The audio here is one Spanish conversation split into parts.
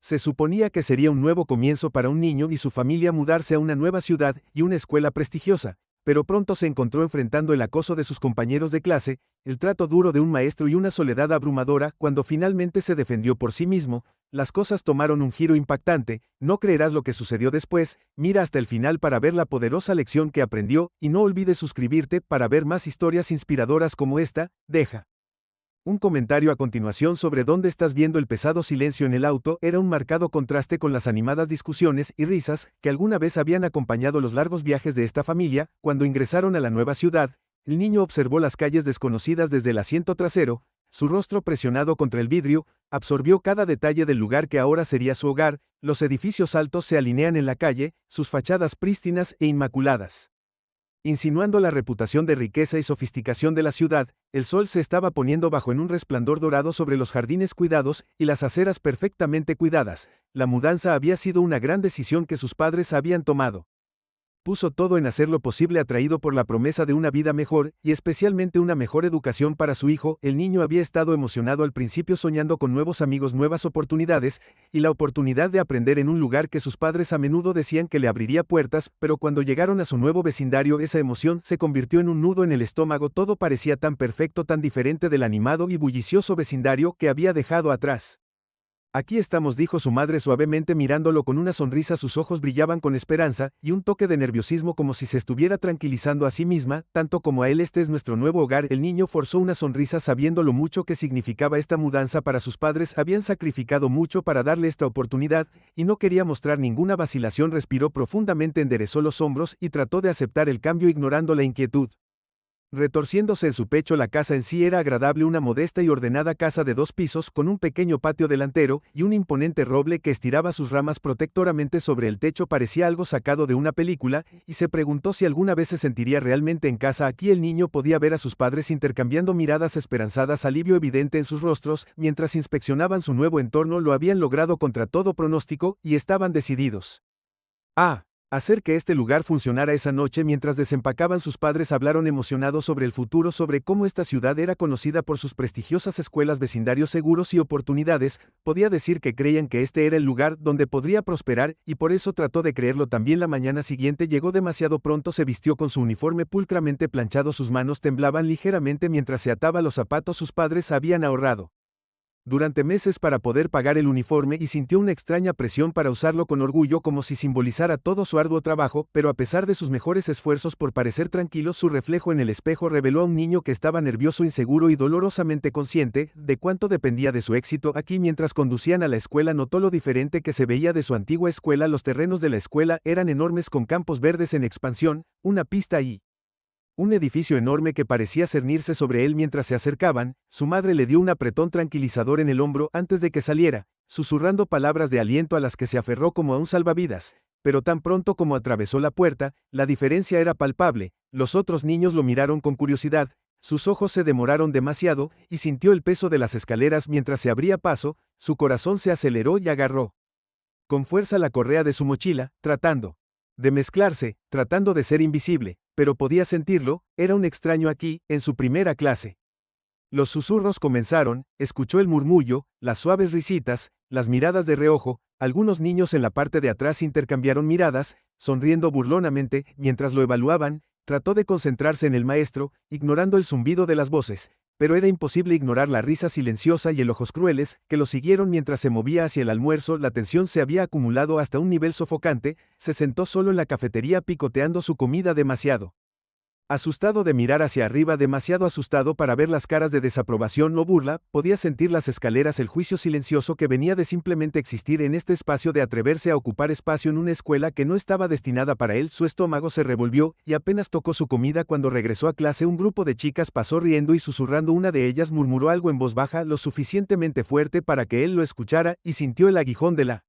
Se suponía que sería un nuevo comienzo para un niño y su familia mudarse a una nueva ciudad y una escuela prestigiosa, pero pronto se encontró enfrentando el acoso de sus compañeros de clase, el trato duro de un maestro y una soledad abrumadora. Cuando finalmente se defendió por sí mismo, las cosas tomaron un giro impactante. No creerás lo que sucedió después. Mira hasta el final para ver la poderosa lección que aprendió y no olvides suscribirte para ver más historias inspiradoras como esta. Deja un comentario a continuación sobre dónde estás viendo. El pesado silencio en el auto era un marcado contraste con las animadas discusiones y risas que alguna vez habían acompañado los largos viajes de esta familia. Cuando ingresaron a la nueva ciudad, el niño observó las calles desconocidas desde el asiento trasero, su rostro presionado contra el vidrio, absorbió cada detalle del lugar que ahora sería su hogar. Los edificios altos se alinean en la calle, sus fachadas prístinas e inmaculadas, insinuando la reputación de riqueza y sofisticación de la ciudad. El sol se estaba poniendo bajo en un resplandor dorado sobre los jardines cuidados y las aceras perfectamente cuidadas. La mudanza había sido una gran decisión que sus padres habían tomado. Puso todo en hacer lo posible, atraído por la promesa de una vida mejor, y especialmente una mejor educación para su hijo. El niño había estado emocionado al principio, soñando con nuevos amigos, nuevas oportunidades, y la oportunidad de aprender en un lugar que sus padres a menudo decían que le abriría puertas, pero cuando llegaron a su nuevo vecindario, esa emoción se convirtió en un nudo en el estómago. Todo parecía tan perfecto, tan diferente del animado y bullicioso vecindario que había dejado atrás. Aquí estamos, dijo su madre suavemente, mirándolo con una sonrisa. Sus ojos brillaban con esperanza y un toque de nerviosismo, como si se estuviera tranquilizando a sí misma, tanto como a él. Este es nuestro nuevo hogar. El niño forzó una sonrisa, sabiendo lo mucho que significaba esta mudanza para sus padres. Habían sacrificado mucho para darle esta oportunidad, y no quería mostrar ninguna vacilación. Respiró profundamente, enderezó los hombros y trató de aceptar el cambio, ignorando la inquietud retorciéndose en su pecho. La casa en sí era agradable, una modesta y ordenada casa de 2 pisos con un pequeño patio delantero y un imponente roble que estiraba sus ramas protectoramente sobre el techo. Parecía algo sacado de una película, y se preguntó si alguna vez se sentiría realmente en casa aquí. El niño podía ver a sus padres intercambiando miradas esperanzadas, alivio evidente en sus rostros, mientras inspeccionaban su nuevo entorno. Lo habían logrado contra todo pronóstico, y estaban decididos a hacer que este lugar funcionara. Esa noche, mientras desempacaban, sus padres hablaron emocionados sobre el futuro, sobre cómo esta ciudad era conocida por sus prestigiosas escuelas, vecindarios seguros y oportunidades. Podía decir que creían que este era el lugar donde podría prosperar, y por eso trató de creerlo también. La mañana siguiente llegó demasiado pronto. Se vistió con su uniforme pulcramente planchado, sus manos temblaban ligeramente mientras se ataba los zapatos. Sus padres habían ahorrado durante meses para poder pagar el uniforme, y sintió una extraña presión para usarlo con orgullo, como si simbolizara todo su arduo trabajo. Pero a pesar de sus mejores esfuerzos por parecer tranquilo, su reflejo en el espejo reveló a un niño que estaba nervioso, inseguro y dolorosamente consciente de cuánto dependía de su éxito. Aquí, mientras conducían a la escuela, notó lo diferente que se veía de su antigua escuela. Los terrenos de la escuela eran enormes, con campos verdes en expansión, una pista y un edificio enorme que parecía cernirse sobre él. Mientras se acercaban, su madre le dio un apretón tranquilizador en el hombro antes de que saliera, susurrando palabras de aliento a las que se aferró como a un salvavidas. Pero tan pronto como atravesó la puerta, la diferencia era palpable. Los otros niños lo miraron con curiosidad, sus ojos se demoraron demasiado, y sintió el peso de las escaleras mientras se abría paso. Su corazón se aceleró y agarró con fuerza la correa de su mochila, tratando de mezclarse, tratando de ser invisible, pero podía sentirlo. Era un extraño aquí, en su primera clase. Los susurros comenzaron, escuchó el murmullo, las suaves risitas, las miradas de reojo. Algunos niños en la parte de atrás intercambiaron miradas, sonriendo burlonamente. Mientras lo evaluaban, trató de concentrarse en el maestro, ignorando el zumbido de las voces, pero era imposible ignorar la risa silenciosa y el ojos crueles que lo siguieron mientras se movía hacia el almuerzo. La tensión se había acumulado hasta un nivel sofocante. Se sentó solo en la cafetería, picoteando su comida, demasiado asustado de mirar hacia arriba, demasiado asustado para ver las caras de desaprobación o burla. Podía sentir las escaleras, el juicio silencioso que venía de simplemente existir en este espacio, de atreverse a ocupar espacio en una escuela que no estaba destinada para él. Su estómago se revolvió, y apenas tocó su comida. Cuando regresó a clase, un grupo de chicas pasó riendo y susurrando. Una de ellas murmuró algo en voz baja, lo suficientemente fuerte para que él lo escuchara, y sintió el aguijón de la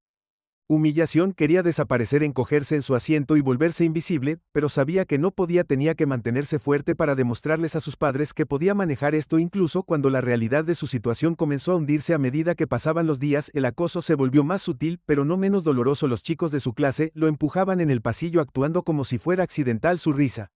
humillación. Quería desaparecer, encogerse en su asiento y volverse invisible, pero sabía que no podía. Tenía que mantenerse fuerte para demostrarles a sus padres que podía manejar esto. Incluso cuando la realidad de su situación comenzó a hundirse a medida que pasaban los días, el acoso se volvió más sutil, pero no menos doloroso. Los chicos de su clase lo empujaban en el pasillo, actuando como si fuera accidental su risa.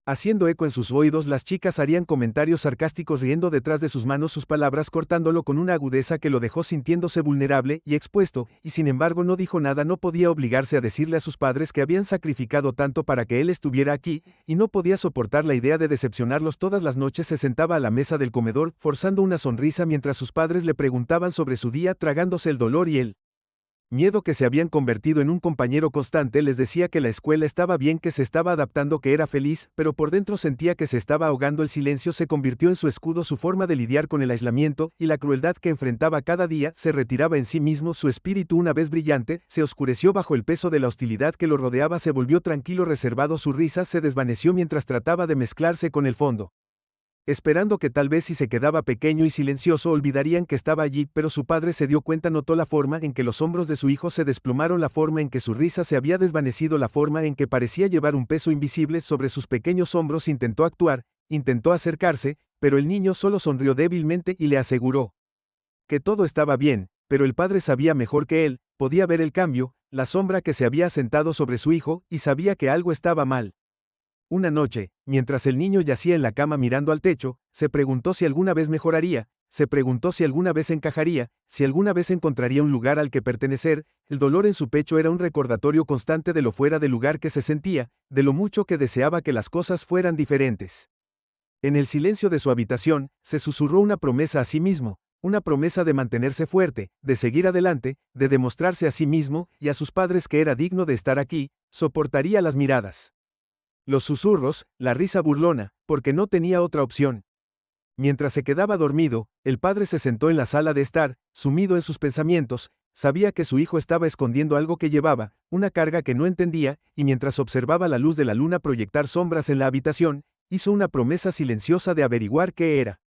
Haciendo eco en sus oídos, las chicas harían comentarios sarcásticos riendo detrás de sus manos sus palabras, cortándolo con una agudeza que lo dejó sintiéndose vulnerable y expuesto, y sin embargo no dijo nada. No podía obligarse a decirle a sus padres que habían sacrificado tanto para que él estuviera aquí, y no podía soportar la idea de decepcionarlos. Todas las noches se sentaba a la mesa del comedor, forzando una sonrisa mientras sus padres le preguntaban sobre su día, tragándose el dolor y el miedo que se habían convertido en un compañero constante. Les decía que la escuela estaba bien, que se estaba adaptando, que era feliz, pero por dentro sentía que se estaba ahogando. El silencio se convirtió en su escudo, su forma de lidiar con el aislamiento y la crueldad que enfrentaba cada día. Se retiraba en sí mismo. Su espíritu, una vez brillante, se oscureció bajo el peso de la hostilidad que lo rodeaba. Se volvió tranquilo, reservado. Su risa se desvaneció mientras trataba de mezclarse con el fondo, esperando que tal vez si se quedaba pequeño y silencioso olvidarían que estaba allí. Pero su padre se dio cuenta, notó la forma en que los hombros de su hijo se desplomaron, la forma en que su risa se había desvanecido, la forma en que parecía llevar un peso invisible sobre sus pequeños hombros. Intentó actuar, intentó acercarse, pero el niño solo sonrió débilmente y le aseguró que todo estaba bien. Pero el padre sabía mejor que él, podía ver el cambio, la sombra que se había asentado sobre su hijo, y sabía que algo estaba mal. Una noche, mientras el niño yacía en la cama mirando al techo, se preguntó si alguna vez mejoraría, se preguntó si alguna vez encajaría, si alguna vez encontraría un lugar al que pertenecer. El dolor en su pecho era un recordatorio constante de lo fuera de lugar que se sentía, de lo mucho que deseaba que las cosas fueran diferentes. En el silencio de su habitación, se susurró una promesa a sí mismo, una promesa de mantenerse fuerte, de seguir adelante, de demostrarse a sí mismo y a sus padres que era digno de estar aquí. Soportaría las miradas, los susurros, la risa burlona, porque no tenía otra opción. Mientras se quedaba dormido, el padre se sentó en la sala de estar, sumido en sus pensamientos. Sabía que su hijo estaba escondiendo algo que llevaba, una carga que no entendía, y mientras observaba la luz de la luna proyectar sombras en la habitación, hizo una promesa silenciosa de averiguar qué era,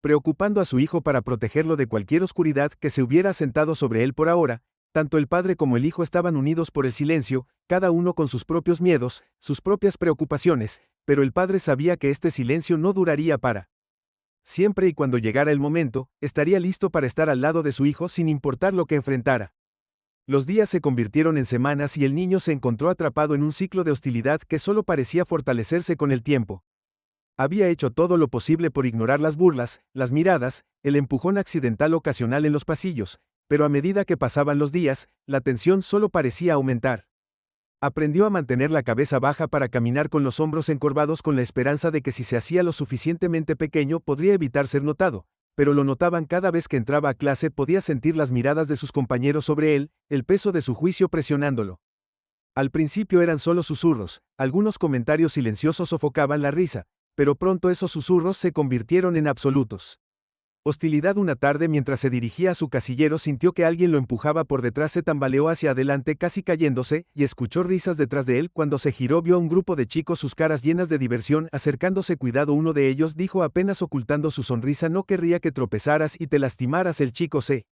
preocupando a su hijo para protegerlo de cualquier oscuridad que se hubiera asentado sobre él. Por ahora, tanto el padre como el hijo estaban unidos por el silencio, cada uno con sus propios miedos, sus propias preocupaciones, pero el padre sabía que este silencio no duraría para siempre, y cuando llegara el momento, estaría listo para estar al lado de su hijo sin importar lo que enfrentara. Los días se convirtieron en semanas y el niño se encontró atrapado en un ciclo de hostilidad que solo parecía fortalecerse con el tiempo. Había hecho todo lo posible por ignorar las burlas, las miradas, el empujón accidental ocasional en los pasillos, pero a medida que pasaban los días, la tensión solo parecía aumentar. Aprendió a mantener la cabeza baja para caminar con los hombros encorvados, con la esperanza de que si se hacía lo suficientemente pequeño podría evitar ser notado, pero lo notaban cada vez que entraba a clase. Podía sentir las miradas de sus compañeros sobre él, el peso de su juicio presionándolo. Al principio eran solo susurros, algunos comentarios silenciosos sofocaban la risa, pero pronto esos susurros se convirtieron en absolutos. Hostilidad. Una tarde, mientras se dirigía a su casillero, sintió que alguien lo empujaba por detrás. Se tambaleó hacia adelante casi cayéndose, y escuchó risas detrás de él. Cuando se giró vio a un grupo de chicos, sus caras llenas de diversión, acercándose. Cuidado, uno de ellos dijo apenas ocultando su sonrisa, no querría que tropezaras y te lastimaras. El chico se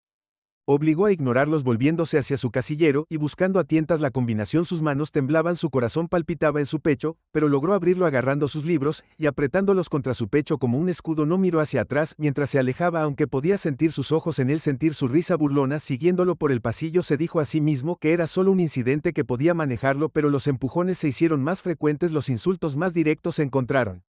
obligó a ignorarlos, volviéndose hacia su casillero y buscando a tientas la combinación. Sus manos temblaban, su corazón palpitaba en su pecho, pero logró abrirlo agarrando sus libros y apretándolos contra su pecho como un escudo. No miró hacia atrás mientras se alejaba, aunque podía sentir sus ojos en él, sentir su risa burlona siguiéndolo por el pasillo. Se dijo a sí mismo que era solo un incidente, que podía manejarlo, pero los empujones se hicieron más frecuentes, los insultos más directos. Se encontraron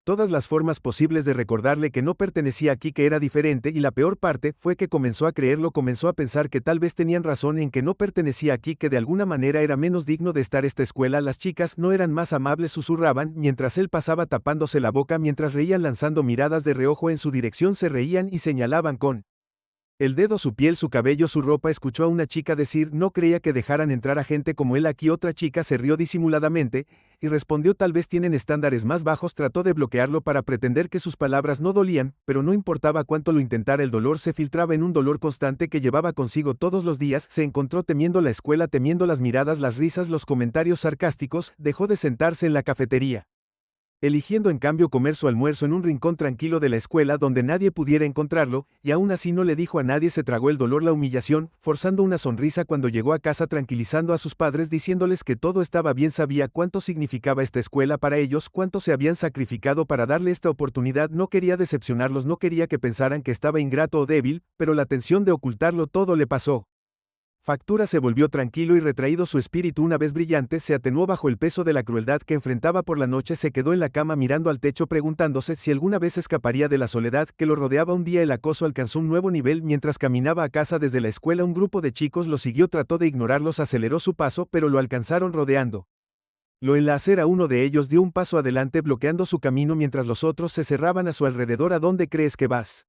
todas las formas posibles de recordarle que no pertenecía aquí, que era diferente, y la peor parte fue que comenzó a creerlo. Comenzó a pensar que tal vez tenían razón en que no pertenecía aquí, que de alguna manera era menos digno de estar. Esta escuela, las chicas no eran más amables, susurraban mientras él pasaba tapándose la boca, mientras reían lanzando miradas de reojo en su dirección. Se reían y señalaban con el dedo su piel, su cabello, su ropa. Escuchó a una chica decir: no creía que dejaran entrar a gente como él aquí. Otra chica se rió disimuladamente y respondió: tal vez tienen estándares más bajos. Trató de bloquearlo para pretender que sus palabras no dolían, pero no importaba cuánto lo intentara, el dolor se filtraba en un dolor constante que llevaba consigo todos los días. Se encontró temiendo la escuela, temiendo las miradas, las risas, los comentarios sarcásticos. Dejó de sentarse en la cafetería, eligiendo en cambio comer su almuerzo en un rincón tranquilo de la escuela donde nadie pudiera encontrarlo, y aún así no le dijo a nadie. Se tragó el dolor, la humillación, forzando una sonrisa cuando llegó a casa, tranquilizando a sus padres, diciéndoles que todo estaba bien. Sabía cuánto significaba esta escuela para ellos, cuánto se habían sacrificado para darle esta oportunidad. No quería decepcionarlos, no quería que pensaran que estaba ingrato o débil, pero la tensión de ocultarlo todo le pasó Factura se volvió tranquilo y retraído, su espíritu una vez brillante se atenuó bajo el peso de la crueldad que enfrentaba por la noche. Se quedó en la cama mirando al techo preguntándose si alguna vez escaparía de la soledad que lo rodeaba. Un día el acoso alcanzó un nuevo nivel. Mientras caminaba a casa desde la escuela, un grupo de chicos lo siguió, trató de ignorarlos, aceleró su paso, pero lo alcanzaron rodeando. En la acera uno de ellos dio un paso adelante bloqueando su camino mientras los otros se cerraban a su alrededor. ¿A dónde crees que vas?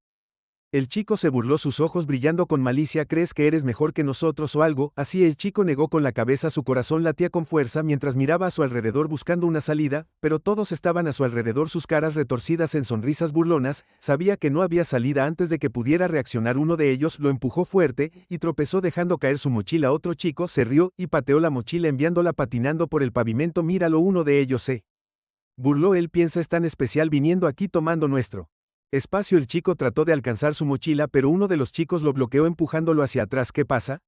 El chico se burló, sus ojos brillando con malicia. ¿Crees que eres mejor que nosotros o algo así? El chico negó con la cabeza, su corazón latía con fuerza mientras miraba a su alrededor buscando una salida, pero todos estaban a su alrededor, sus caras retorcidas en sonrisas burlonas. Sabía que no había salida. Antes de que pudiera reaccionar, uno de ellos lo empujó fuerte y tropezó dejando caer su mochila. Otro chico se rió y pateó la mochila enviándola patinando por el pavimento. Míralo, uno de ellos se burló. Él piensa es tan especial viniendo aquí tomando nuestro espacio. El chico trató de alcanzar su mochila, pero uno de los chicos lo bloqueó empujándolo hacia atrás. ¿Qué pasa?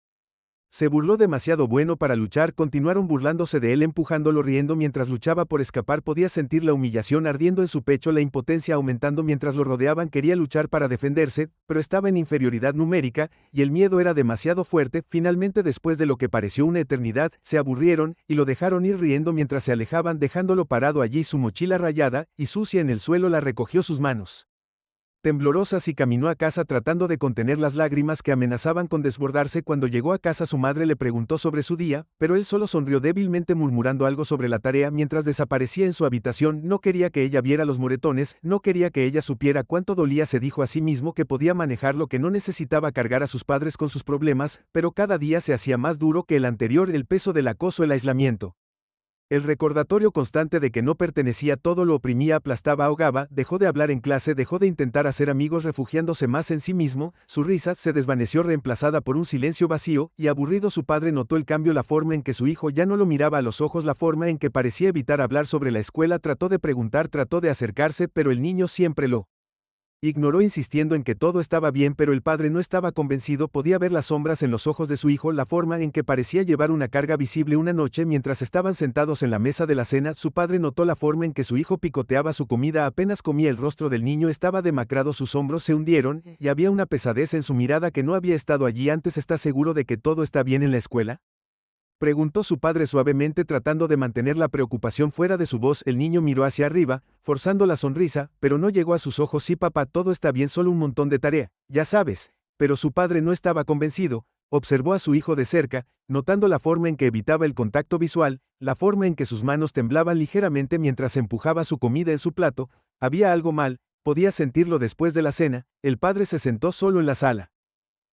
Se burló, demasiado bueno para luchar. Continuaron burlándose de él, empujándolo, riendo mientras luchaba por escapar. Podía sentir la humillación ardiendo en su pecho, la impotencia aumentando mientras lo rodeaban. Quería luchar para defenderse, pero estaba en inferioridad numérica, y el miedo era demasiado fuerte. Finalmente, después de lo que pareció una eternidad, se aburrieron, y lo dejaron ir riendo mientras se alejaban, dejándolo parado allí, su mochila rayada y sucia en el suelo. La recogió sus manos temblorosas y caminó a casa tratando de contener las lágrimas que amenazaban con desbordarse. Cuando llegó a casa, su madre le preguntó sobre su día, pero él solo sonrió débilmente murmurando algo sobre la tarea mientras desaparecía en su habitación. No quería que ella viera los moretones, no quería que ella supiera cuánto dolía. Se dijo a sí mismo que podía manejarlo, que no necesitaba cargar a sus padres con sus problemas, pero cada día se hacía más duro que el anterior, el peso del acoso, el aislamiento. El recordatorio constante de que no pertenecía, todo lo oprimía, aplastaba, ahogaba. Dejó de hablar en clase, dejó de intentar hacer amigos, refugiándose más en sí mismo. Su risa se desvaneció reemplazada por un silencio vacío y aburrido. Su padre notó el cambio, la forma en que su hijo ya no lo miraba a los ojos, la forma en que parecía evitar hablar sobre la escuela. Trató de preguntar, trató de acercarse, pero el niño siempre lo ignoró, insistiendo en que todo estaba bien, pero el padre no estaba convencido. Podía ver las sombras en los ojos de su hijo, la forma en que parecía llevar una carga visible. Una noche, mientras estaban sentados en la mesa de la cena, su padre notó la forma en que su hijo picoteaba su comida. Apenas comía, el rostro del niño estaba demacrado, sus hombros se hundieron, y había una pesadez en su mirada que no había estado allí antes. ¿Estás seguro de que todo está bien en la escuela?, preguntó su padre suavemente, tratando de mantener la preocupación fuera de su voz. El niño miró hacia arriba, forzando la sonrisa, pero no llegó a sus ojos. Sí, papá, todo está bien, solo un montón de tarea, ya sabes. Pero su padre no estaba convencido. Observó a su hijo de cerca, notando la forma en que evitaba el contacto visual, la forma en que sus manos temblaban ligeramente mientras empujaba su comida en su plato. Había algo mal, podía sentirlo. Después de la cena, el padre se sentó solo en la sala.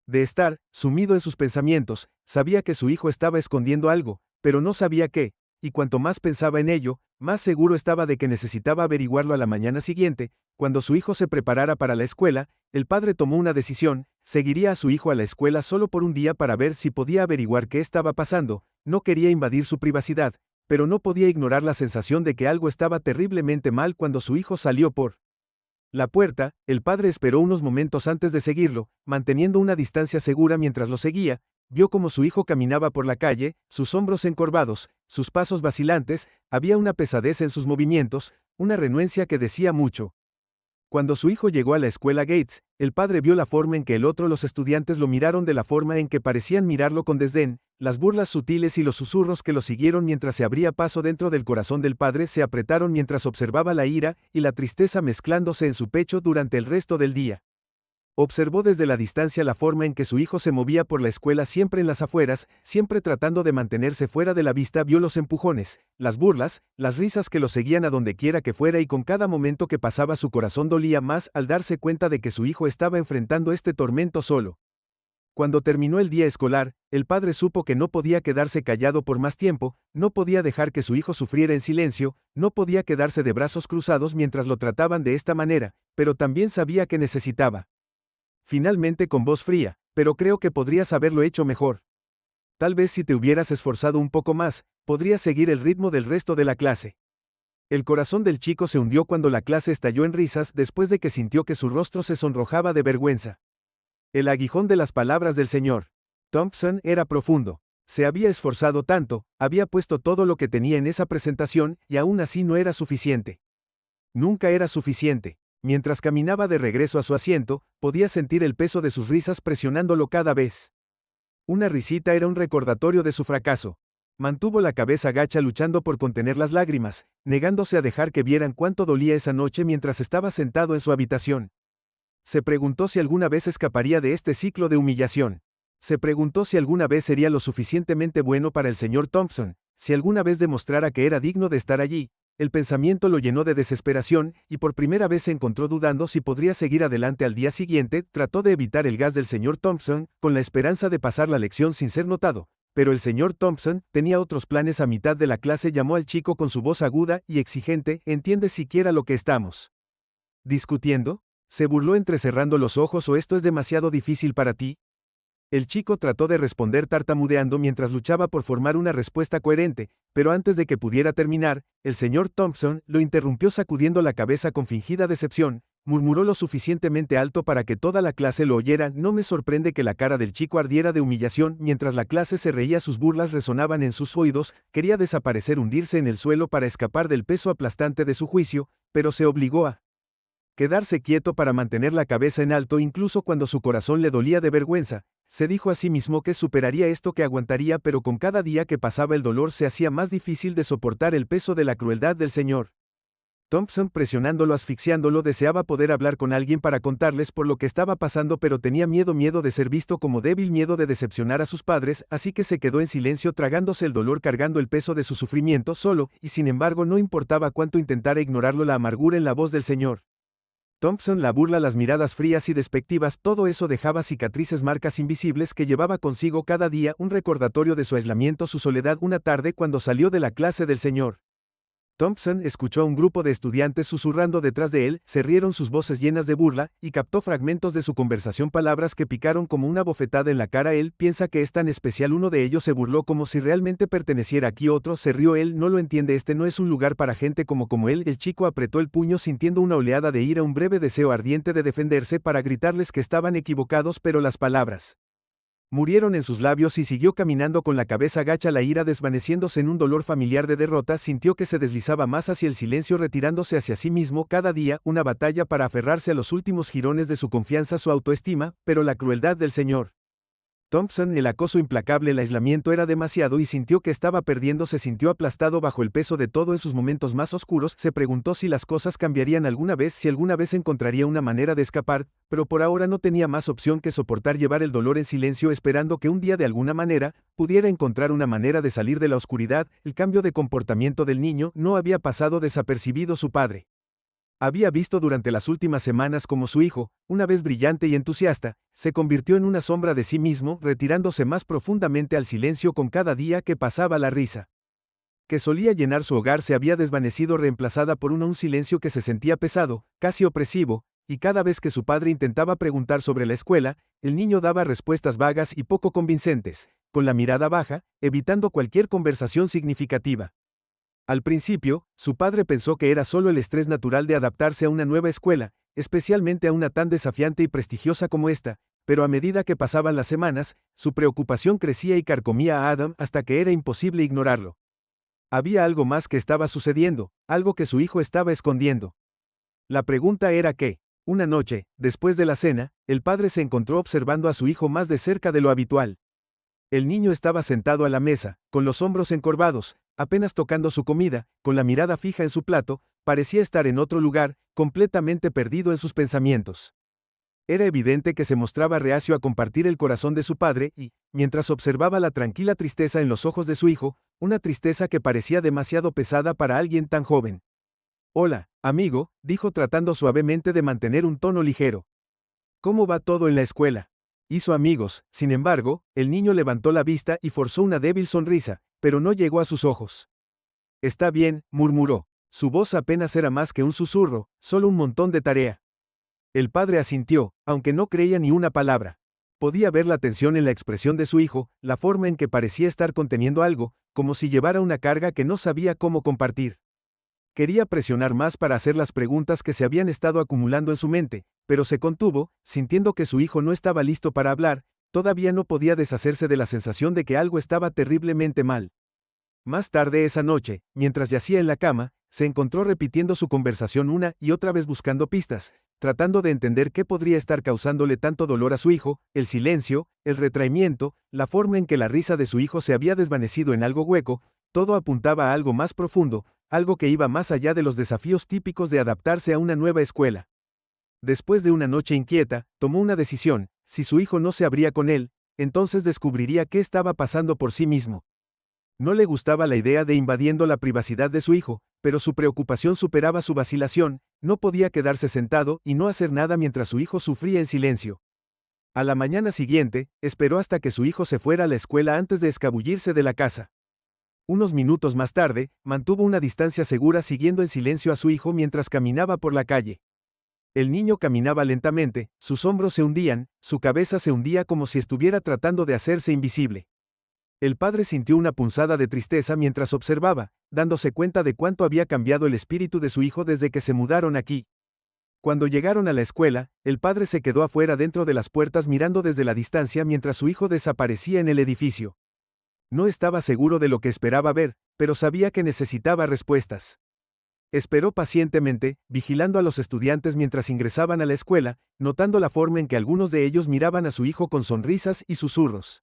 De estar sumido en sus pensamientos, sabía que su hijo estaba escondiendo algo, pero no sabía qué, y cuanto más pensaba en ello, más seguro estaba de que necesitaba averiguarlo. A la mañana siguiente, cuando su hijo se preparara para la escuela, el padre tomó una decisión: seguiría a su hijo a la escuela solo por un día para ver si podía averiguar qué estaba pasando. No quería invadir su privacidad, pero no podía ignorar la sensación de que algo estaba terriblemente mal. Cuando su hijo salió por la puerta, el padre esperó unos momentos antes de seguirlo, manteniendo una distancia segura mientras lo seguía. Vio cómo su hijo caminaba por la calle, sus hombros encorvados, sus pasos vacilantes. Había una pesadez en sus movimientos, una renuencia que decía mucho. Cuando su hijo llegó a la escuela Gates, el padre vio la forma en que los estudiantes lo miraron, de la forma en que parecían mirarlo con desdén, las burlas sutiles y los susurros que lo siguieron mientras se abría paso dentro del corazón del padre se apretaron mientras observaba la ira y la tristeza mezclándose en su pecho durante el resto del día. Observó desde la distancia la forma en que su hijo se movía por la escuela, siempre en las afueras, siempre tratando de mantenerse fuera de la vista. Vio los empujones, las burlas, las risas que lo seguían a donde quiera que fuera, y con cada momento que pasaba su corazón dolía más al darse cuenta de que su hijo estaba enfrentando este tormento solo. Cuando terminó el día escolar, el padre supo que no podía quedarse callado por más tiempo, no podía dejar que su hijo sufriera en silencio, no podía quedarse de brazos cruzados mientras lo trataban de esta manera, pero también sabía que necesitaba. Finalmente, con voz fría: pero creo que podrías haberlo hecho mejor. Tal vez si te hubieras esforzado un poco más, podrías seguir el ritmo del resto de la clase. El corazón del chico se hundió cuando la clase estalló en risas después de que sintió que su rostro se sonrojaba de vergüenza. El aguijón de las palabras del señor Thompson era profundo. Se había esforzado tanto, había puesto todo lo que tenía en esa presentación, y aún así no era suficiente. Nunca era suficiente. Mientras caminaba de regreso a su asiento, podía sentir el peso de sus risas presionándolo cada vez Una risita era un recordatorio de su fracaso. Mantuvo la cabeza gacha luchando por contener las lágrimas, negándose a dejar que vieran cuánto dolía esa noche mientras estaba sentado en su habitación. Se preguntó si alguna vez escaparía de este ciclo de humillación. Se preguntó si alguna vez sería lo suficientemente bueno para el señor Thompson, si alguna vez demostrara que era digno de estar allí. El pensamiento lo llenó de desesperación, y por primera vez se encontró dudando si podría seguir adelante al día siguiente. Trató de evitar el gas del señor Thompson, con la esperanza de pasar la lección sin ser notado. Pero el señor Thompson tenía otros planes. A mitad de la clase llamó al chico con su voz aguda y exigente: ¿entiendes siquiera lo que estamos discutiendo? Se burló entrecerrando los ojos. ¿O esto es demasiado difícil para ti? El chico trató de responder tartamudeando mientras luchaba por formar una respuesta coherente, pero antes de que pudiera terminar, el señor Thompson lo interrumpió sacudiendo la cabeza con fingida decepción. Murmuró lo suficientemente alto para que toda la clase lo oyera. No me sorprende que la cara del chico ardiera de humillación mientras la clase se reía. Sus burlas resonaban en sus oídos. Quería desaparecer, hundirse en el suelo para escapar del peso aplastante de su juicio, pero se obligó a quedarse quieto para mantener la cabeza en alto incluso cuando su corazón le dolía de vergüenza. Se dijo a sí mismo que superaría esto, que aguantaría, pero con cada día que pasaba el dolor se hacía más difícil de soportar. El peso de la crueldad del señor Thompson presionándolo, asfixiándolo. Deseaba poder hablar con alguien para contarles por lo que estaba pasando, pero tenía miedo de ser visto como débil, miedo de decepcionar a sus padres, así que se quedó en silencio tragándose el dolor, cargando el peso de su sufrimiento solo, y sin embargo no importaba cuánto intentara ignorarlo. La amargura en la voz del señor Thompson, la burla, las miradas frías y despectivas, todo eso dejaba cicatrices, marcas invisibles que llevaba consigo cada día, un recordatorio de su aislamiento, su soledad. Una tarde, cuando salió de la clase del señor Thompson, escuchó a un grupo de estudiantes susurrando detrás de él. Se rieron, sus voces llenas de burla, y captó fragmentos de su conversación, palabras que picaron como una bofetada en la cara. Él piensa que es tan especial. Uno de ellos se burló como si realmente perteneciera aquí. Otro se rió. Él no lo entiende, este no es un lugar para gente como él. El chico apretó el puño sintiendo una oleada de ira, un breve deseo ardiente de defenderse, para gritarles que estaban equivocados, pero las palabras murieron en sus labios y siguió caminando con la cabeza gacha, la ira desvaneciéndose en un dolor familiar de derrota. Sintió que se deslizaba más hacia el silencio, retirándose hacia sí mismo. Cada día, una batalla para aferrarse a los últimos jirones de su confianza, su autoestima, pero la crueldad del señor Thompson, el acoso implacable, el aislamiento era demasiado y sintió que estaba perdiendo. Se sintió aplastado bajo el peso de todo. En sus momentos más oscuros, se preguntó si las cosas cambiarían alguna vez, si alguna vez encontraría una manera de escapar, pero por ahora no tenía más opción que soportar, llevar el dolor en silencio, esperando que un día de alguna manera pudiera encontrar una manera de salir de la oscuridad. El cambio de comportamiento del niño no había pasado desapercibido. Su padre había visto durante las últimas semanas cómo su hijo, una vez brillante y entusiasta, se convirtió en una sombra de sí mismo, retirándose más profundamente al silencio con cada día que pasaba. La risa que solía llenar su hogar se había desvanecido, reemplazada por un silencio que se sentía pesado, casi opresivo, y cada vez que su padre intentaba preguntar sobre la escuela, el niño daba respuestas vagas y poco convincentes, con la mirada baja, evitando cualquier conversación significativa. Al principio, su padre pensó que era solo el estrés natural de adaptarse a una nueva escuela, especialmente a una tan desafiante y prestigiosa como esta, pero a medida que pasaban las semanas, su preocupación crecía y carcomía a Adam hasta que era imposible ignorarlo. Había algo más que estaba sucediendo, algo que su hijo estaba escondiendo. La pregunta era que, una noche, después de la cena, el padre se encontró observando a su hijo más de cerca de lo habitual. El niño estaba sentado a la mesa, con los hombros encorvados, apenas tocando su comida, con la mirada fija en su plato. Parecía estar en otro lugar, completamente perdido en sus pensamientos. Era evidente que se mostraba reacio a compartir el corazón de su padre y, mientras observaba la tranquila tristeza en los ojos de su hijo, una tristeza que parecía demasiado pesada para alguien tan joven. «Hola, amigo», dijo tratando suavemente de mantener un tono ligero. «¿Cómo va todo en la escuela?» Hizo amigos. Sin embargo, el niño levantó la vista y forzó una débil sonrisa, pero no llegó a sus ojos. «Está bien», murmuró. Su voz apenas era más que un susurro, solo un montón de tarea. El padre asintió, aunque no creía ni una palabra. Podía ver la tensión en la expresión de su hijo, la forma en que parecía estar conteniendo algo, como si llevara una carga que no sabía cómo compartir. Quería presionar más para hacer las preguntas que se habían estado acumulando en su mente, pero se contuvo, sintiendo que su hijo no estaba listo para hablar. Todavía no podía deshacerse de la sensación de que algo estaba terriblemente mal. Más tarde esa noche, mientras yacía en la cama, se encontró repitiendo su conversación una y otra vez buscando pistas, tratando de entender qué podría estar causándole tanto dolor a su hijo, el silencio, el retraimiento, la forma en que la risa de su hijo se había desvanecido en algo hueco, todo apuntaba a algo más profundo, algo que iba más allá de los desafíos típicos de adaptarse a una nueva escuela. Después de una noche inquieta, tomó una decisión: si su hijo no se abría con él, entonces descubriría qué estaba pasando por sí mismo. No le gustaba la idea de invadiendo la privacidad de su hijo, pero su preocupación superaba su vacilación. No podía quedarse sentado y no hacer nada mientras su hijo sufría en silencio. A la mañana siguiente, esperó hasta que su hijo se fuera a la escuela antes de escabullirse de la casa. Unos minutos más tarde, mantuvo una distancia segura siguiendo en silencio a su hijo mientras caminaba por la calle. El niño caminaba lentamente, sus hombros se hundían, su cabeza se hundía como si estuviera tratando de hacerse invisible. El padre sintió una punzada de tristeza mientras observaba, dándose cuenta de cuánto había cambiado el espíritu de su hijo desde que se mudaron aquí. Cuando llegaron a la escuela, el padre se quedó afuera dentro de las puertas mirando desde la distancia mientras su hijo desaparecía en el edificio. No estaba seguro de lo que esperaba ver, pero sabía que necesitaba respuestas. Esperó pacientemente, vigilando a los estudiantes mientras ingresaban a la escuela, notando la forma en que algunos de ellos miraban a su hijo con sonrisas y susurros.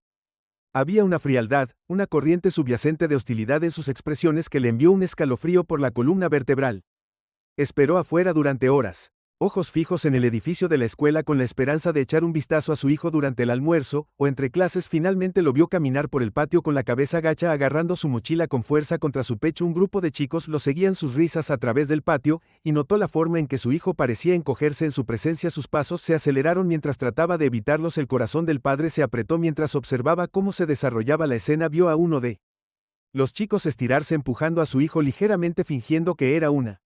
Había una frialdad, una corriente subyacente de hostilidad en sus expresiones que le envió un escalofrío por la columna vertebral. Esperó afuera durante horas, ojos fijos en el edificio de la escuela con la esperanza de echar un vistazo a su hijo durante el almuerzo, o entre clases. Finalmente lo vio caminar por el patio con la cabeza gacha agarrando su mochila con fuerza contra su pecho. Un grupo de chicos lo seguían sus risas a través del patio, y notó la forma en que su hijo parecía encogerse en su presencia. Sus pasos se aceleraron mientras trataba de evitarlos. El corazón del padre se apretó mientras observaba cómo se desarrollaba la escena. Vio a uno de los chicos estirarse empujando a su hijo ligeramente fingiendo que era una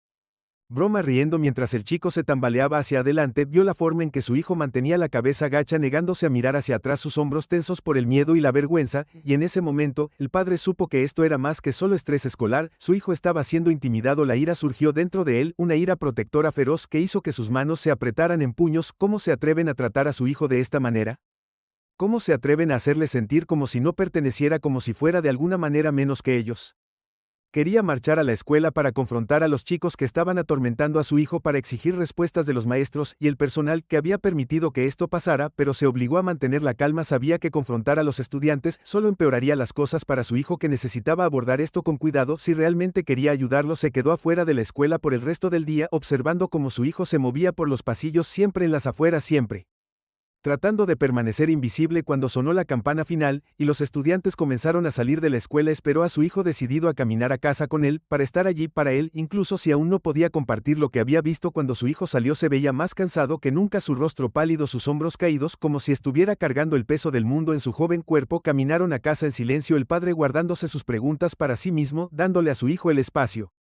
broma, riendo mientras el chico se tambaleaba hacia adelante. Vio la forma en que su hijo mantenía la cabeza gacha negándose a mirar hacia atrás, sus hombros tensos por el miedo y la vergüenza, y en ese momento, el padre supo que esto era más que solo estrés escolar. Su hijo estaba siendo intimidado. La ira surgió dentro de él, una ira protectora feroz que hizo que sus manos se apretaran en puños. ¿Cómo se atreven a tratar a su hijo de esta manera? ¿Cómo se atreven a hacerle sentir como si no perteneciera, como si fuera de alguna manera menos que ellos? Quería marchar a la escuela para confrontar a los chicos que estaban atormentando a su hijo, para exigir respuestas de los maestros y el personal que había permitido que esto pasara, pero se obligó a mantener la calma. Sabía que confrontar a los estudiantes solo empeoraría las cosas para su hijo, que necesitaba abordar esto con cuidado. Si realmente quería ayudarlo, se quedó afuera de la escuela por el resto del día, observando cómo su hijo se movía por los pasillos, siempre en las afueras, siempre tratando de permanecer invisible. Cuando sonó la campana final, y los estudiantes comenzaron a salir de la escuela, esperó a su hijo decidido a caminar a casa con él, para estar allí para él, incluso si aún no podía compartir lo que había visto. Cuando su hijo salió se veía más cansado que nunca, su rostro pálido, sus hombros caídos, como si estuviera cargando el peso del mundo en su joven cuerpo. Caminaron a casa en silencio, el padre guardándose sus preguntas para sí mismo, dándole a su hijo el espacio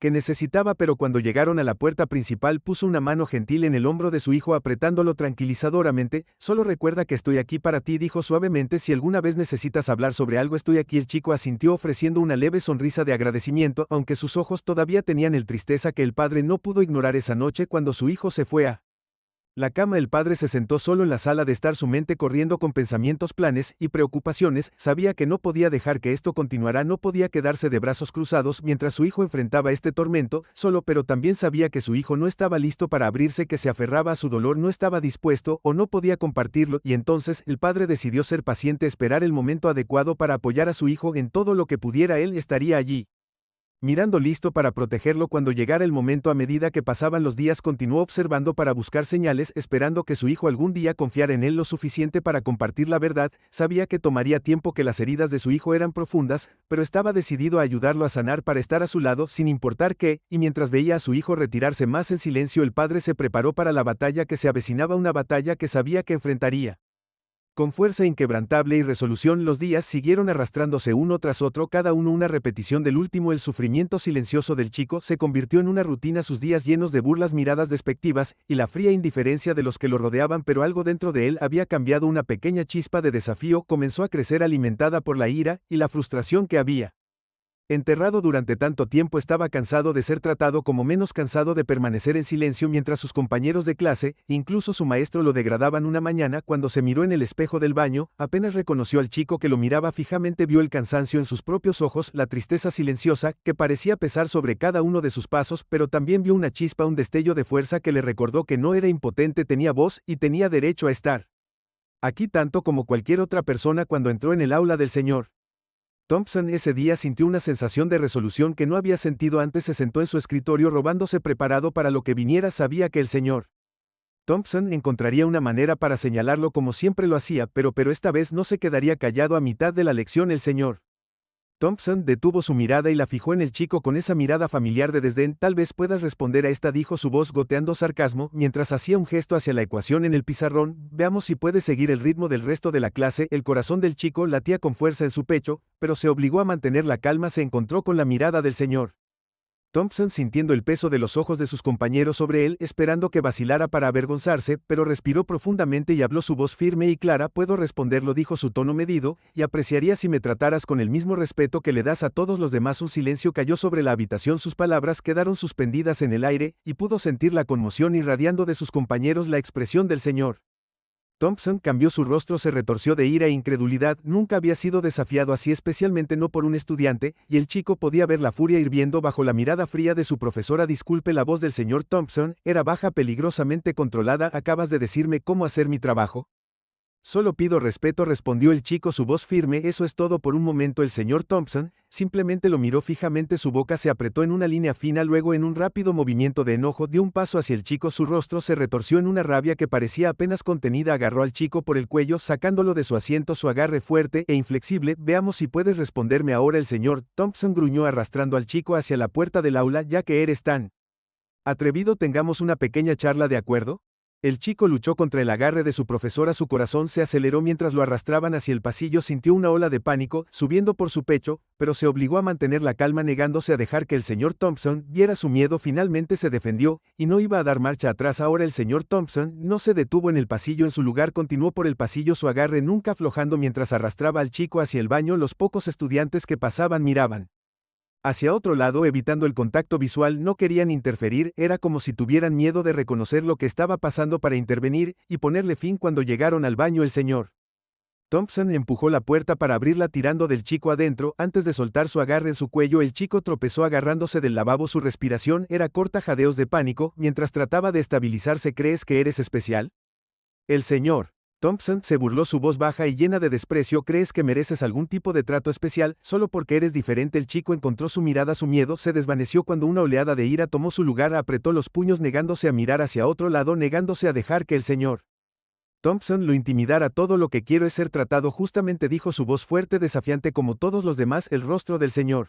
que necesitaba. Pero cuando llegaron a la puerta principal, puso una mano gentil en el hombro de su hijo, apretándolo tranquilizadoramente. Solo recuerda que estoy aquí para ti, dijo suavemente. Si alguna vez necesitas hablar sobre algo, estoy aquí. El chico asintió ofreciendo una leve sonrisa de agradecimiento, aunque sus ojos todavía tenían el tristeza que el padre no pudo ignorar esa noche cuando su hijo se fue a la cama. El padre se sentó solo en la sala de estar, su mente corriendo con pensamientos, planes y preocupaciones. Sabía que no podía dejar que esto continuara, no podía quedarse de brazos cruzados mientras su hijo enfrentaba este tormento solo, pero también sabía que su hijo no estaba listo para abrirse, que se aferraba a su dolor, no estaba dispuesto o no podía compartirlo, y entonces el padre decidió ser paciente, esperar el momento adecuado para apoyar a su hijo en todo lo que pudiera. Él estaría allí, mirando, listo para protegerlo cuando llegara el momento. A medida que pasaban los días, continuó observando para buscar señales, esperando que su hijo algún día confiara en él lo suficiente para compartir la verdad. Sabía que tomaría tiempo, que las heridas de su hijo eran profundas, pero estaba decidido a ayudarlo a sanar, para estar a su lado sin importar qué. Y mientras veía a su hijo retirarse más en silencio, el padre se preparó para la batalla que se avecinaba, una batalla que sabía que enfrentaría con fuerza inquebrantable y resolución. Los días siguieron arrastrándose uno tras otro, cada uno una repetición del último. El sufrimiento silencioso del chico se convirtió en una rutina, sus días llenos de burlas, miradas despectivas y la fría indiferencia de los que lo rodeaban. Pero algo dentro de él había cambiado. Una pequeña chispa de desafío comenzó a crecer, alimentada por la ira y la frustración que había Enterrado durante tanto tiempo, estaba cansado de ser tratado como menos, cansado de permanecer en silencio mientras sus compañeros de clase, incluso su maestro, lo degradaban. Una mañana, cuando se miró en el espejo del baño, apenas reconoció al chico que lo miraba fijamente. Vio el cansancio en sus propios ojos, la tristeza silenciosa, que parecía pesar sobre cada uno de sus pasos, pero también vio una chispa, un destello de fuerza que le recordó que no era impotente, tenía voz y tenía derecho a estar aquí tanto como cualquier otra persona. Cuando entró en el aula del señor Thompson ese día, sintió una sensación de resolución que no había sentido antes. Se sentó en su escritorio robándose, preparado para lo que viniera. Sabía que el señor Thompson encontraría una manera para señalarlo como siempre lo hacía, pero esta vez no se quedaría callado a mitad de la lección. El señor Thompson detuvo su mirada y la fijó en el chico con esa mirada familiar de desdén. Tal vez puedas responder a esta, dijo su voz goteando sarcasmo, mientras hacía un gesto hacia la ecuación en el pizarrón. Veamos si puedes seguir el ritmo del resto de la clase. El corazón del chico latía con fuerza en su pecho, pero se obligó a mantener la calma. Se encontró con la mirada del señor Thompson, sintiendo el peso de los ojos de sus compañeros sobre él, esperando que vacilara para avergonzarse, pero respiró profundamente y habló su voz firme y clara. Puedo responderlo, dijo su tono medido, y apreciaría si me trataras con el mismo respeto que le das a todos los demás. Un silencio cayó sobre la habitación, sus palabras quedaron suspendidas en el aire, y pudo sentir la conmoción irradiando de sus compañeros. La expresión del señor Thompson cambió, su rostro se retorció de ira e incredulidad. Nunca había sido desafiado así, especialmente no por un estudiante, y el chico podía ver la furia hirviendo bajo la mirada fría de su profesora. Disculpe, la voz del señor Thompson era baja, peligrosamente controlada. ¿Acabas de decirme cómo hacer mi trabajo? Solo pido respeto, respondió el chico, su voz firme. Eso es todo. Por un momento el señor Thompson simplemente lo miró fijamente, su boca se apretó en una línea fina, luego en un rápido movimiento de enojo dio un paso hacia el chico, su rostro se retorció en una rabia que parecía apenas contenida. Agarró al chico por el cuello, sacándolo de su asiento, su agarre fuerte e inflexible. Veamos si puedes responderme ahora. El señor Thompson gruñó, arrastrando al chico hacia la puerta del aula. Ya que eres tan atrevido, tengamos una pequeña charla, ¿de acuerdo? El chico luchó contra el agarre de su profesora, su corazón se aceleró mientras lo arrastraban hacia el pasillo. Sintió una ola de pánico subiendo por su pecho, pero se obligó a mantener la calma, negándose a dejar que el señor Thompson viera su miedo. Finalmente se defendió, y no iba a dar marcha atrás. Ahora el señor Thompson no se detuvo en el pasillo, en su lugar continuó por el pasillo, su agarre nunca aflojando mientras arrastraba al chico hacia el baño. Los pocos estudiantes que pasaban miraban hacia otro lado, evitando el contacto visual. No querían interferir, era como si tuvieran miedo de reconocer lo que estaba pasando para intervenir y ponerle fin. Cuando llegaron al baño, el señor Thompson empujó la puerta para abrirla, tirando del chico adentro. Antes de soltar su agarre en su cuello, el chico tropezó agarrándose del lavabo. Su respiración era corta, jadeos de pánico, mientras trataba de estabilizarse. ¿Crees que eres especial? El señor Thompson se burló, su voz baja y llena de desprecio. ¿Crees que mereces algún tipo de trato especial, solo porque eres diferente? El chico encontró su mirada, su miedo se desvaneció cuando una oleada de ira tomó su lugar. Apretó los puños, negándose a mirar hacia otro lado, negándose a dejar que el señor Thompson lo intimidara. Todo lo que quiero es ser tratado justamente, dijo su voz fuerte, desafiante como todos los demás. El rostro del señor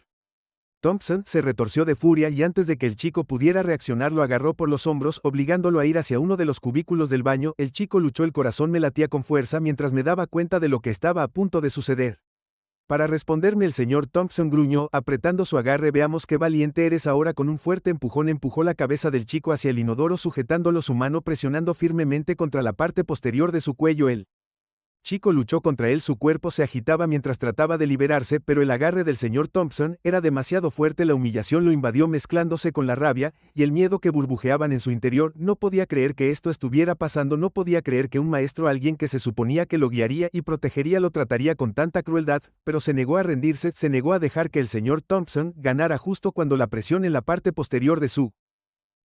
Thompson se retorció de furia y antes de que el chico pudiera reaccionar lo agarró por los hombros, obligándolo a ir hacia uno de los cubículos del baño. El chico luchó, el corazón me latía con fuerza mientras me daba cuenta de lo que estaba a punto de suceder. Para responderme, el señor Thompson gruñó, apretando su agarre. Veamos qué valiente eres ahora. Con un fuerte empujón empujó la cabeza del chico hacia el inodoro, sujetándolo, su mano presionando firmemente contra la parte posterior de su cuello. El chico luchó contra él, su cuerpo se agitaba mientras trataba de liberarse, pero el agarre del señor Thompson era demasiado fuerte. La humillación lo invadió, mezclándose con la rabia y el miedo que burbujeaban en su interior. No podía creer que esto estuviera pasando, no podía creer que un maestro, alguien que se suponía que lo guiaría y protegería, lo trataría con tanta crueldad, pero se negó a rendirse, se negó a dejar que el señor Thompson ganara. Justo cuando la presión en la parte posterior de su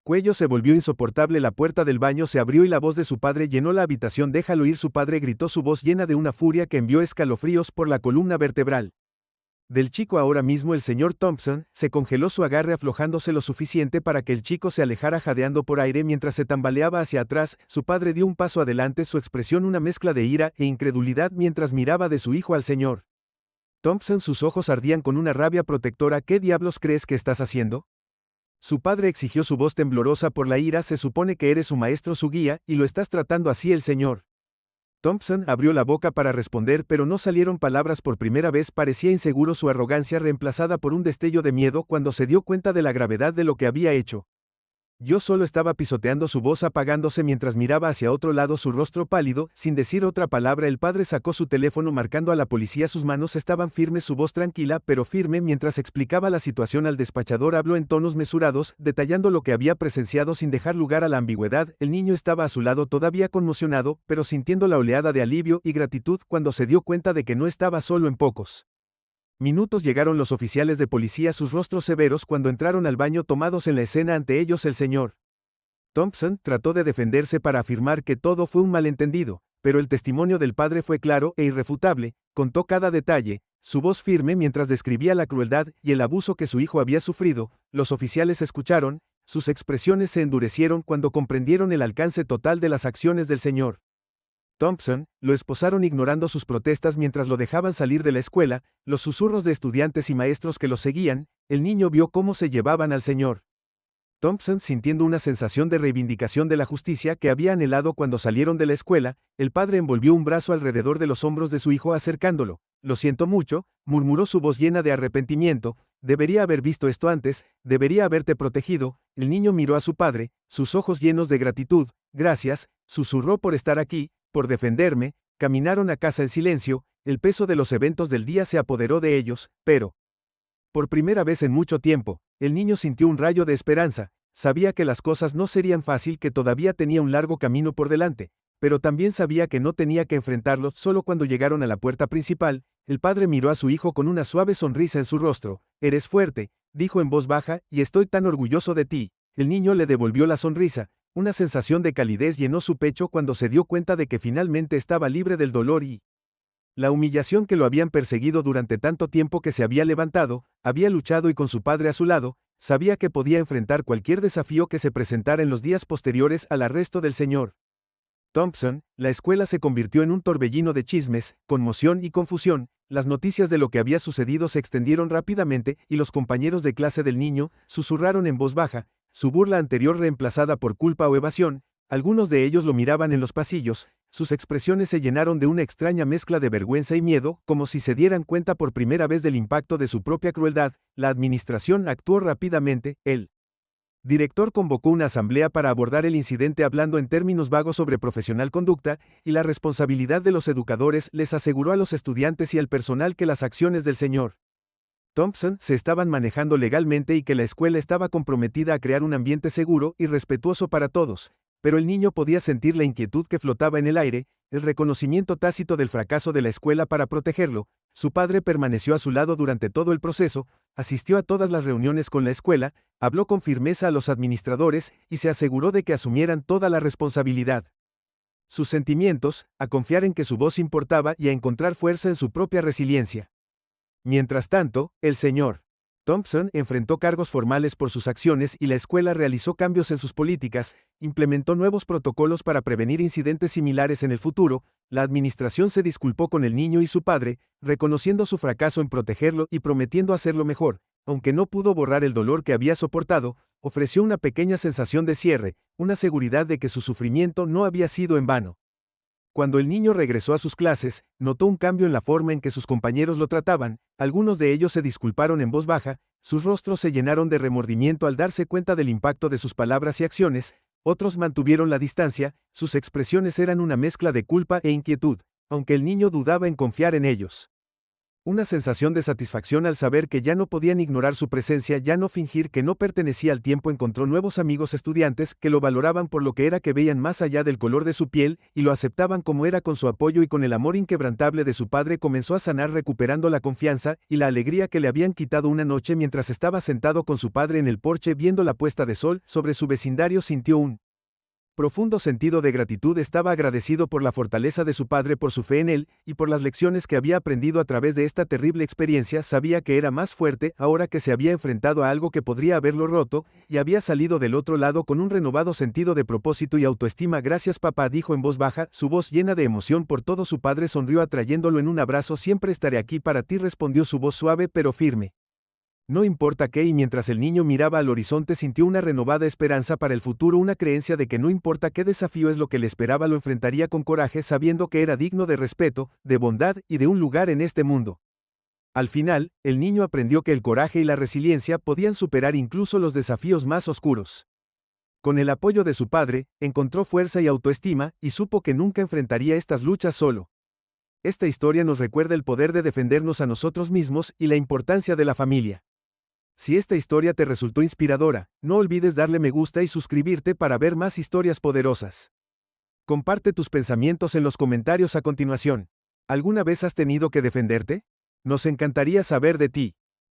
cuello se volvió insoportable, la puerta del baño se abrió y la voz de su padre llenó la habitación. Déjalo ir, su padre gritó, su voz llena de una furia que envió escalofríos por la columna vertebral del chico. Ahora mismo el señor Thompson se congeló, su agarre aflojándose lo suficiente para que el chico se alejara, jadeando por aire mientras se tambaleaba hacia atrás. Su padre dio un paso adelante, su expresión una mezcla de ira e incredulidad mientras miraba de su hijo al señor Thompson. Sus ojos ardían con una rabia protectora. ¿Qué diablos crees que estás haciendo?, su padre exigió, su voz temblorosa por la ira. Se supone que eres su maestro, su guía, y lo estás tratando así. El señor Thompson abrió la boca para responder, pero no salieron palabras. Por primera vez parecía inseguro, su arrogancia reemplazada por un destello de miedo cuando se dio cuenta de la gravedad de lo que había hecho. Yo solo estaba pisoteando su voz apagándose mientras miraba hacia otro lado su rostro pálido, sin decir otra palabra. El padre sacó su teléfono marcando a la policía. Sus manos estaban firmes, su voz tranquila pero firme mientras explicaba la situación al despachador. Habló en tonos mesurados, detallando lo que había presenciado sin dejar lugar a la ambigüedad. El niño estaba a su lado todavía conmocionado, pero sintiendo la oleada de alivio y gratitud cuando se dio cuenta de que no estaba solo. En pocos minutos llegaron los oficiales de policía, sus rostros severos cuando entraron al baño tomados en la escena. Ante ellos el señor Thompson trató de defenderse para afirmar que todo fue un malentendido, pero el testimonio del padre fue claro e irrefutable, contó cada detalle, su voz firme mientras describía la crueldad y el abuso que su hijo había sufrido. Los oficiales escucharon, sus expresiones se endurecieron cuando comprendieron el alcance total de las acciones del señor Thompson. Lo esposaron ignorando sus protestas mientras lo dejaban salir de la escuela, los susurros de estudiantes y maestros que los seguían. El niño vio cómo se llevaban al señor Thompson sintiendo una sensación de reivindicación de la justicia que había anhelado cuando salieron de la escuela. El padre envolvió un brazo alrededor de los hombros de su hijo acercándolo. Lo siento mucho, murmuró su voz llena de arrepentimiento, debería haber visto esto antes, debería haberte protegido. El niño miró a su padre, sus ojos llenos de gratitud. Gracias, susurró, por estar aquí, por defenderme. Caminaron a casa en silencio, el peso de los eventos del día se apoderó de ellos, pero por primera vez en mucho tiempo, el niño sintió un rayo de esperanza. Sabía que las cosas no serían fácil, que todavía tenía un largo camino por delante, pero también sabía que no tenía que enfrentarlo. Solo cuando llegaron a la puerta principal, el padre miró a su hijo con una suave sonrisa en su rostro. Eres fuerte, dijo en voz baja, y estoy tan orgulloso de ti. El niño le devolvió la sonrisa. Una sensación de calidez llenó su pecho cuando se dio cuenta de que finalmente estaba libre del dolor y la humillación que lo habían perseguido durante tanto tiempo. Que se había levantado, había luchado y con su padre a su lado, sabía que podía enfrentar cualquier desafío que se presentara en los días posteriores al arresto del señor Thompson. La escuela se convirtió en un torbellino de chismes, conmoción y confusión. Las noticias de lo que había sucedido se extendieron rápidamente y los compañeros de clase del niño susurraron en voz baja, su burla anterior reemplazada por culpa o evasión. Algunos de ellos lo miraban en los pasillos, sus expresiones se llenaron de una extraña mezcla de vergüenza y miedo, como si se dieran cuenta por primera vez del impacto de su propia crueldad. La administración actuó rápidamente. El director convocó una asamblea para abordar el incidente, hablando en términos vagos sobre profesional conducta y la responsabilidad de los educadores. Les aseguró a los estudiantes y al personal que las acciones del señor Thompson se estaban manejando legalmente y que la escuela estaba comprometida a crear un ambiente seguro y respetuoso para todos. Pero el niño podía sentir la inquietud que flotaba en el aire, el reconocimiento tácito del fracaso de la escuela para protegerlo. Su padre permaneció a su lado durante todo el proceso, asistió a todas las reuniones con la escuela, habló con firmeza a los administradores y se aseguró de que asumieran toda la responsabilidad. Sus sentimientos, a confiar en que su voz importaba y a encontrar fuerza en su propia resiliencia. Mientras tanto, el señor Thompson enfrentó cargos formales por sus acciones y la escuela realizó cambios en sus políticas, implementó nuevos protocolos para prevenir incidentes similares en el futuro. La administración se disculpó con el niño y su padre, reconociendo su fracaso en protegerlo y prometiendo hacerlo mejor. Aunque no pudo borrar el dolor que había soportado, ofreció una pequeña sensación de cierre, una seguridad de que su sufrimiento no había sido en vano. Cuando el niño regresó a sus clases, notó un cambio en la forma en que sus compañeros lo trataban. Algunos de ellos se disculparon en voz baja, sus rostros se llenaron de remordimiento al darse cuenta del impacto de sus palabras y acciones. Otros mantuvieron la distancia, sus expresiones eran una mezcla de culpa e inquietud, aunque el niño dudaba en confiar en ellos. Una sensación de satisfacción al saber que ya no podían ignorar su presencia, ya no fingir que no pertenecía al tiempo. Encontró nuevos amigos estudiantes que lo valoraban por lo que era, que veían más allá del color de su piel y lo aceptaban como era. Con su apoyo y con el amor inquebrantable de su padre comenzó a sanar, recuperando la confianza y la alegría que le habían quitado una noche mientras estaba sentado con su padre en el porche viendo la puesta de sol sobre su vecindario. Sintió un profundo sentido de gratitud. Estaba agradecido por la fortaleza de su padre, por su fe en él, y por las lecciones que había aprendido a través de esta terrible experiencia. Sabía que era más fuerte ahora que se había enfrentado a algo que podría haberlo roto, y había salido del otro lado con un renovado sentido de propósito y autoestima. Gracias papá, dijo en voz baja, su voz llena de emoción por todo. Su padre sonrió atrayéndolo en un abrazo. Siempre estaré aquí para ti, respondió su voz suave pero firme. No importa qué. Y mientras el niño miraba al horizonte sintió una renovada esperanza para el futuro, una creencia de que no importa qué desafío es lo que le esperaba, lo enfrentaría con coraje, sabiendo que era digno de respeto, de bondad y de un lugar en este mundo. Al final, el niño aprendió que el coraje y la resiliencia podían superar incluso los desafíos más oscuros. Con el apoyo de su padre, encontró fuerza y autoestima, y supo que nunca enfrentaría estas luchas solo. Esta historia nos recuerda el poder de defendernos a nosotros mismos y la importancia de la familia. Si esta historia te resultó inspiradora, no olvides darle me gusta y suscribirte para ver más historias poderosas. Comparte tus pensamientos en los comentarios a continuación. ¿Alguna vez has tenido que defenderte? Nos encantaría saber de ti.